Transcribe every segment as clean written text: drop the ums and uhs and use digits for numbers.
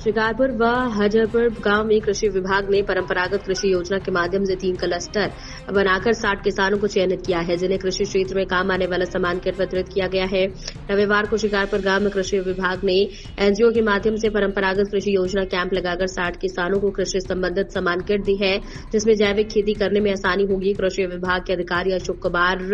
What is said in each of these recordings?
शिकारपुर व हजरपुर गांव में कृषि विभाग ने परंपरागत कृषि योजना के माध्यम से 3 क्लस्टर बनाकर 60 किसानों को चयनित किया है, जिन्हें कृषि क्षेत्र में काम आने वाला सामान किट वितरित किया गया है। रविवार को शिकारपुर गांव में कृषि विभाग ने एनजीओ के माध्यम से परंपरागत कृषि योजना कैंप लगाकर 60 किसानों को कृषि संबंधित सामान किट दी है, जिसमें जैविक खेती करने में आसानी होगी। कृषि विभाग के अधिकारी अशोक कुमार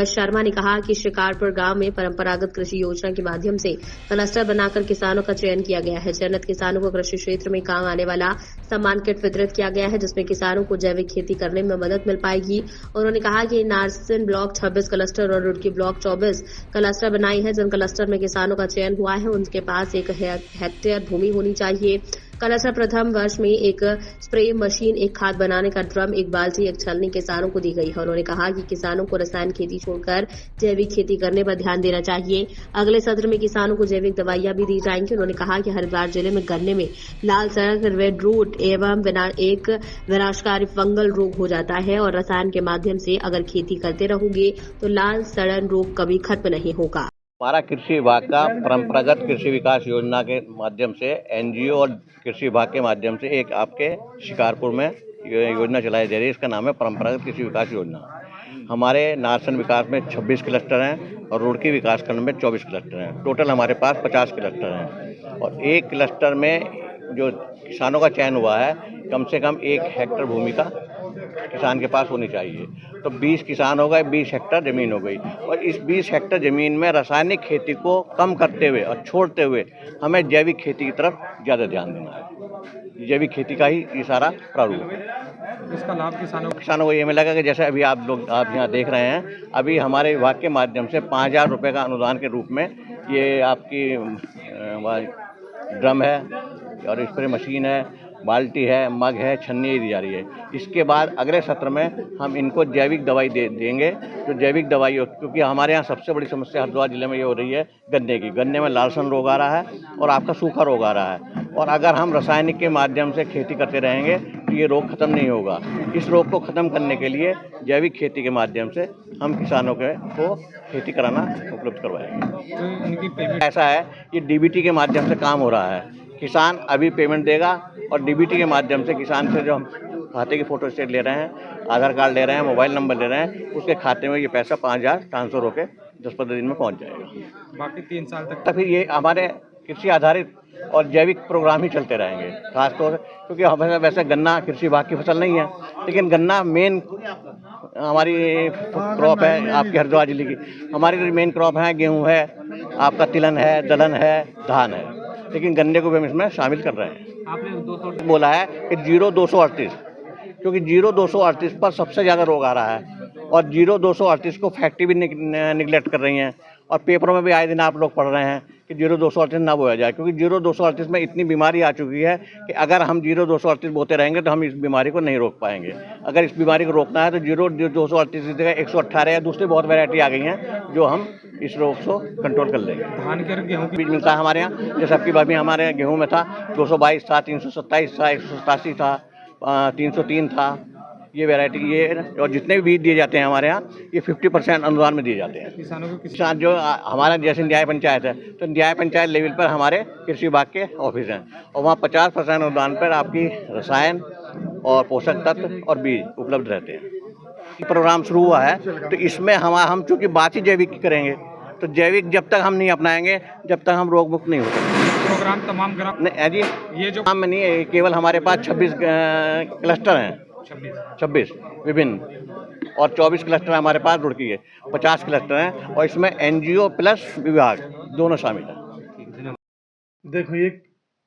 शर्मा ने कहा कि शिकारपुर गांव में परंपरागत कृषि योजना के माध्यम से क्लस्टर बनाकर किसानों का चयन किया गया है। चयनित किसानों को कृषि क्षेत्र में काम आने वाला सम्मान किट वितरित किया गया है, जिसमें किसानों को जैविक खेती करने में मदद मिल पाएगी। उन्होंने कहा कि नारसन ब्लॉक 26 क्लस्टर और रुड़की ब्लॉक 24 क्लस्टर बनाई है। जिन क्लस्टर में किसानों का चयन हुआ है उनके पास 1 हेक्टेयर भूमि होनी चाहिए। क्लस्टर प्रथम वर्ष में एक स्प्रे मशीन, एक खाद बनाने का ड्रम, एक बाल्टी, एक छलनी किसानों को दी गई है। उन्होंने कहा कि किसानों को रसायन खेती छोड़कर जैविक खेती करने पर ध्यान देना चाहिए। अगले सत्र में किसानों को जैविक दवाइयां भी दी जाएंगी। उन्होंने कहा कि हरिद्वार जिले में गन्ने में लाल सड़क, रेड रूट एवं एक विनाशकारी फंगल रोग हो जाता है और रसायन के माध्यम से अगर खेती करते रहोगे तो लाल सड़न रोग कभी खत्म नहीं होगा। हमारा कृषि विभाग का परंपरागत कृषि विकास योजना के माध्यम से एनजीओ और कृषि विभाग के माध्यम से एक आपके शिकारपुर में योजना चलाई जा रही है। इसका नाम है परंपरागत कृषि विकास योजना। हमारे नारसन विकास में 26 क्लस्टर हैं और रुड़की विकास खंड में 24 क्लस्टर हैं। टोटल हमारे पास 50 क्लस्टर हैं और एक क्लस्टर में जो किसानों का चयन हुआ है कम से कम 1 हेक्टेयर भूमि का किसान के पास होनी चाहिए। तो 20 किसान हो गए, 20 हेक्टेयर ज़मीन हो गई और इस 20 हेक्टेयर ज़मीन में रासायनिक खेती को कम करते हुए और छोड़ते हुए हमें जैविक खेती की तरफ ज़्यादा ध्यान देना है। जैविक खेती का ही ये सारा प्रारूप है। इसका लाभ किसानों को ये मिलेगा कि जैसे अभी आप यहाँ देख रहे हैं, अभी हमारे विभाग के माध्यम से 5,000 रुपये का अनुदान के रूप में ये आपकी ड्रम है और स्प्रे मशीन है, बाल्टी है, मग है, छन्नी दी जा रही है। इसके बाद अगले सत्र में हम इनको जैविक दवाई देंगे। जो जैविक दवाई क्योंकि हमारे यहाँ सबसे बड़ी समस्या हरिद्वार जिले में ये हो रही है गन्ने की। गन्ने में लालसन रोग आ रहा है और आपका सूखा रोग आ रहा है और अगर हम रासायनिक के माध्यम से खेती करते रहेंगे तो ये रोग खत्म नहीं होगा। इस रोग को खत्म करने के लिए जैविक खेती के माध्यम से हम किसानों को खेती कराना उपलब्ध करवाएंगे। तो इनकी पेमेंट ऐसा है, ये डीबीटी के माध्यम से काम हो रहा है। किसान अभी पेमेंट देगा और डीबीटी के माध्यम से किसान से जो हम खाते की फोटो स्टेट ले रहे हैं, आधार कार्ड ले रहे हैं, मोबाइल नंबर ले रहे हैं, उसके खाते में ये पैसा 5,000 ट्रांसफर होकर 10-15 दिन में पहुंच जाएगा। बाकी 3 साल तक फिर ये हमारे कृषि आधारित और जैविक प्रोग्राम ही चलते रहेंगे। खासतौर से क्योंकि हमें वैसे गन्ना कृषि विभाग की फसल नहीं है, लेकिन गन्ना मेन हमारी क्रॉप है आपके हरिद्वार जिले की। हमारी मेन क्रॉप है, गेहूँ है, आपका तिलहन है, दलहन है, धान है, लेकिन गन्ने को भी हम इसमें शामिल कर रहे हैं। आपने 200 बोला है कि 0238 क्योंकि 0238 पर सबसे ज़्यादा रोग आ रहा है और 0238 को फैक्ट्री भी निगलेक्ट कर रही हैं और पेपरों में भी आए दिन आप लोग पढ़ रहे हैं कि 0238 ना बोया जाए, क्योंकि 0238 में इतनी बीमारी आ चुकी है कि अगर हम 0238 बोते रहेंगे तो हम इस बीमारी को नहीं रोक पाएंगे। अगर इस बीमारी को रोकना है तो 0238 की जगह 118 या दूसरी बहुत वैरायटी आ गई हैं जो हम इस रोग को कंट्रोल कर लेंगे। धान के और गेहूं की बीज मिलता है हमारे यहाँ, जैसे आपकी बात में हमारे गेहूँ में था 222 था, 327 था, 187 था, 303 था। ये वैरायटी ये और जितने भी बीज दिए जाते हैं हमारे यहाँ ये 50% अनुदान में दिए जाते हैं। किसानों को किसान जो हमारा जैसे न्याय पंचायत है तो न्याय पंचायत लेवल पर हमारे कृषि विभाग के ऑफिस हैं और वहाँ 50% अनुदान पर आपकी रसायन और पोषक तत्व और बीज उपलब्ध रहते हैं। प्रोग्राम शुरू हुआ है तो इसमें हम चूँकि बात ही जैविक की करेंगे तो जैविक जब तक हम नहीं अपनाएंगे जब तक हम रोग मुक्त नहीं हो सकते। प्रोग्राम तमाम ग्राम नहीं जी, ये जो काम में नहीं है, केवल हमारे पास 26 क्लस्टर हैं, 26 विभिन्न और 24 क्लस्टर हमारे पास रुड़की है, 50 क्लस्टर हैं और इसमें एनजीओ प्लस विभाग दोनों शामिल हैं। देखो, ये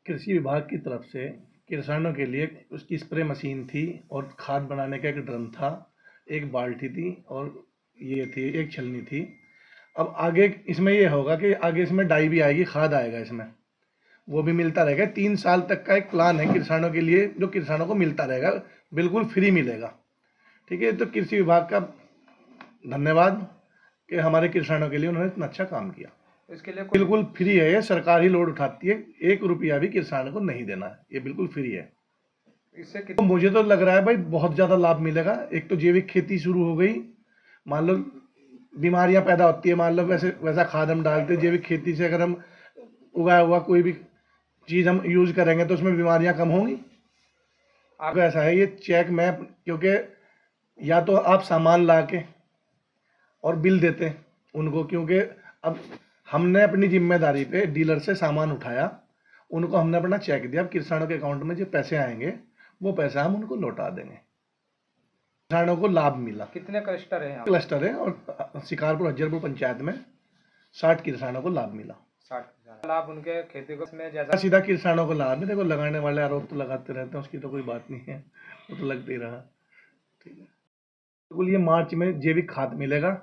कृषि विभाग की तरफ से किसानों के लिए उसकी स्प्रे मशीन थी और खाद बनाने का एक ड्रम था, एक बाल्टी थी और ये थी एक छलनी थी। अब आगे इसमें ये होगा कि आगे इसमें डाई भी आएगी, खाद आएगा, इसमें वो भी मिलता रहेगा। 3 साल तक का एक प्लान है किसानों के लिए जो किसानों को मिलता रहेगा, बिल्कुल फ्री मिलेगा। ठीक है, तो कृषि विभाग का धन्यवाद कि हमारे किसानों के लिए उन्होंने इतना अच्छा काम किया। इसके लिए बिल्कुल फ्री है, ये सरकार ही लोड उठाती है, 1 रुपया भी किसान को नहीं देना है, ये बिल्कुल फ्री है। इससे तो मुझे तो लग रहा है भाई बहुत ज़्यादा लाभ मिलेगा। एक तो जैविक खेती शुरू हो गई, मान लो बीमारियां पैदा होती है, मान लो वैसा खाद हम डालते, जैविक खेती से अगर हम उगाया हुआ कोई भी चीज़ हम यूज करेंगे तो उसमें बीमारियां कम होंगी। आपको ऐसा है ये चेक में, क्योंकि या तो आप सामान ला के और बिल देते हैं उनको, क्योंकि अब हमने अपनी जिम्मेदारी पे डीलर से सामान उठाया, उनको हमने अपना चेक दिया, अब किसानों के अकाउंट में जो पैसे आएंगे वो पैसा हम उनको लौटा देंगे। किसानों को लाभ मिला। कितने क्लस्टर है? क्लस्टर है और शिकारपुर हज्जरपुर पंचायत में 60 किसानों को लाभ मिला। 60 लाभ उनके खेती को में जैसा सीधा किसानों को लाभ है। देखो लगाने वाले आरोप तो लगाते रहते हैं, उसकी तो कोई बात नहीं है, वो तो लगते ही रहा। ठीक है, बिल्कुल ये मार्च में जैविक खाद मिलेगा,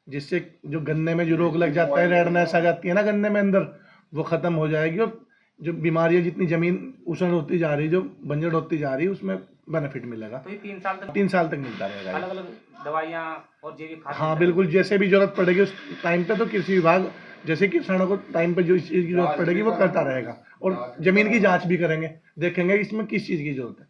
जिससे जो गन्ने में जो रोग लग जाता है, रेडनेस आ जाती है ना गन्ने में अंदर, वो खत्म हो जाएगी। और जो बीमारियां, जितनी जमीन उष्ण होती जा रही, जो बंजर होती जा रही है, उसमें बेनिफिट मिलेगा। तो ये 3 साल तक मिलता रहेगा। अलग अलग दवाइयाँ और जैविक खाद? हाँ बिल्कुल, जैसे भी जरूरत पड़ेगी उस टाइम पे तो कृषि विभाग जैसे किसानों को टाइम पे जो इस चीज़ की जरूरत पड़ेगी वो करता रहेगा। और जमीन की जांच भी करेंगे, देखेंगे इसमें किस चीज़ की जरूरत है।